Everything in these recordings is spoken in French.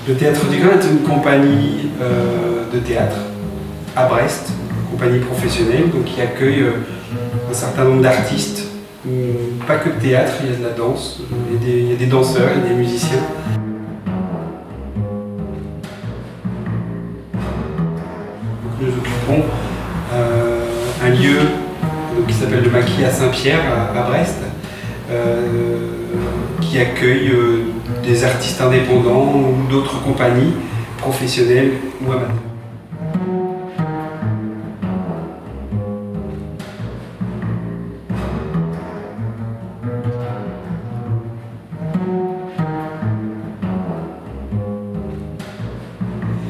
Le Théâtre du Grain est une compagnie de théâtre à Brest, une compagnie professionnelle donc, qui accueille un certain nombre d'artistes. Pas que de théâtre, il y a de la danse, il y a des danseurs, il y a des musiciens. Donc, nous occupons un lieu qui s'appelle le Maquis à Saint-Pierre à Brest, qui accueille des artistes indépendants ou d'autres compagnies professionnelles ou amateurs.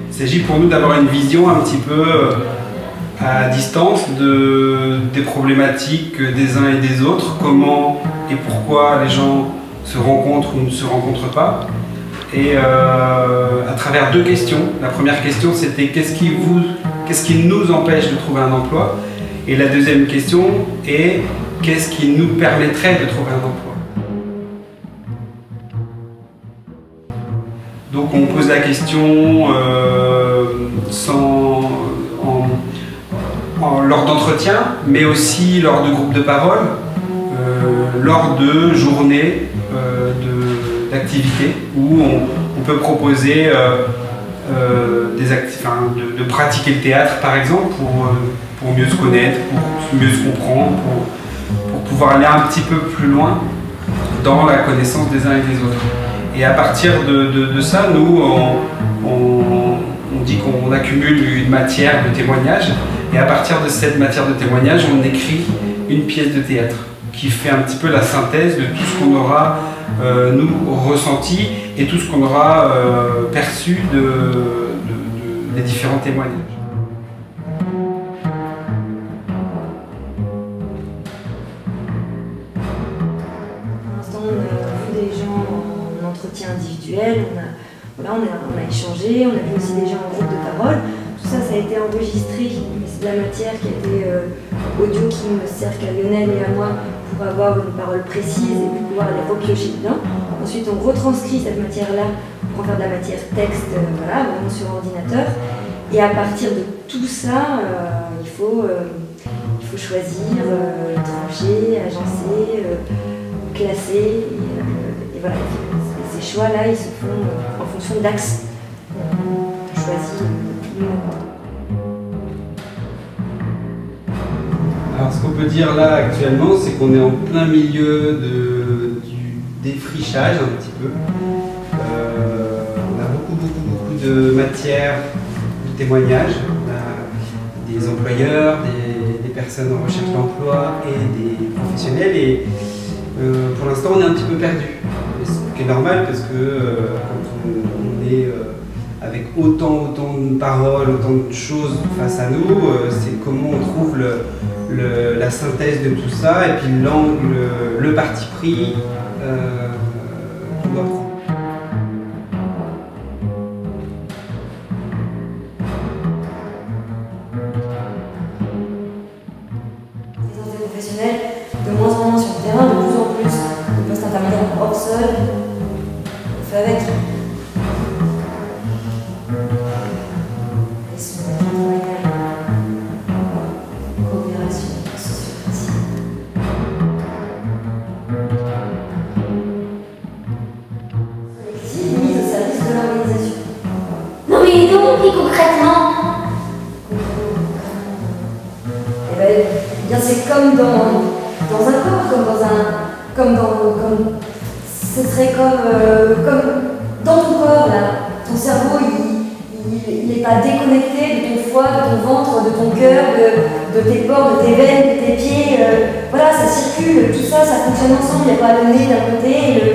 Il s'agit pour nous d'avoir une vision un petit peu à distance des problématiques des uns et des autres, comment et pourquoi les gens se rencontrent ou ne se rencontrent pas. Et à travers deux questions. La première question c'était qu'est-ce qui nous empêche de trouver un emploi? Et la deuxième question est qu'est-ce qui nous permettrait de trouver un emploi? Donc on pose la question lors d'entretiens, mais aussi lors de groupes de parole, lors de journées d'activités où on peut proposer de pratiquer le théâtre par exemple pour mieux se connaître, pour mieux se comprendre, pour pouvoir aller un petit peu plus loin dans la connaissance des uns et des autres. Et à partir de ça, nous, on dit qu'on accumule une matière de témoignage. Et à partir de cette matière de témoignage, on écrit une pièce de théâtre qui fait un petit peu la synthèse de tout ce qu'on aura, nous, ressenti et tout ce qu'on aura perçu des différents témoignages. Pour l'instant, on a vu des gens en entretien individuel, on a échangé, on a vu aussi des gens en groupe de parole. Tout ça, ça a été enregistré, mais c'est de la matière qui a été audio qui ne sert qu'à Lionel et à moi pour avoir une parole précise et pour pouvoir les repiocher dedans. Ensuite, on retranscrit cette matière-là pour en faire de la matière texte, voilà, vraiment sur ordinateur. Et à partir de tout ça, il faut choisir, trancher, agencer, classer. Et voilà, ces choix-là, ils se font en fonction d'axes choisis. Alors ce qu'on peut dire là actuellement, c'est qu'on est en plein milieu du défrichage un petit peu. On a beaucoup de matière de témoignages. On a des employeurs, des personnes en recherche d'emploi et des professionnels. Et pour l'instant, on est un petit peu perdu. Ce qui est normal parce que quand on est avec autant de paroles, autant de choses face à nous, c'est comment on trouve la synthèse de tout ça et puis l'angle, le parti pris qu'on doit prendre. Les professionnels, de moins en moins sur le terrain, de plus en plus de postes intermédiaires hors sol, on fait avec. Et donc, et concrètement? Eh bien, c'est comme dans un corps, ce serait comme dans ton corps, là. Ton cerveau, il n'est pas déconnecté de ton foie, de ton ventre, de ton cœur, de tes pores, de tes veines, de tes pieds. Voilà, ça circule, tout ça, ça fonctionne ensemble. Il n'y a pas le nez d'un côté et le...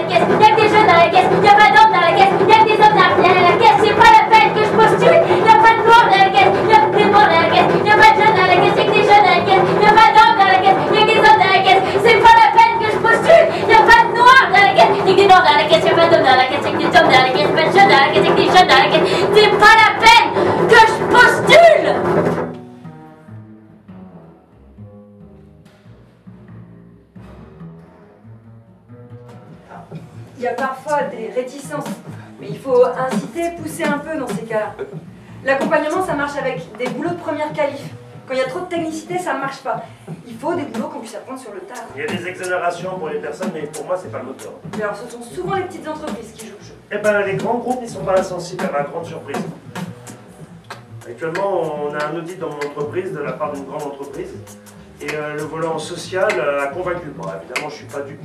Il y a que des jeunes dans la caisse, il n'y a pas d'hommes dans la caisse, il y a que des hommes dans la caisse, c'est pas la peine que je postule, il n'y a pas de noirs dans la caisse, il y a que des noirs dans la caisse, il n'y a pas de jeunes dans la caisse, il y a que des jeunes dans la caisse, il n'y a pas d'hommes dans la caisse, il y a que des hommes dans la caisse, c'est pas la peine que je postule, il n'y a pas de noirs dans la caisse, il y a que des noirs dans la caisse, il n'y a pas d'hommes dans la caisse, il y a que des hommes dans la caisse, il n'y a pas de jeunes inciter, pousser un peu dans ces cas-là. L'accompagnement, ça marche avec des boulots de première qualif. Quand il y a trop de technicité, ça ne marche pas. Il faut des boulots qu'on puisse apprendre sur le tard. Il y a des exonérations pour les personnes, mais pour moi, c'est pas le moteur. Mais alors, ce sont souvent les petites entreprises qui jouent le jeu. Eh ben, les grands groupes, ils sont pas insensibles à ma grande surprise. Actuellement, on a un audit dans mon entreprise de la part d'une grande entreprise. Et le volant social a convaincu. Bon, évidemment, je suis pas dupe.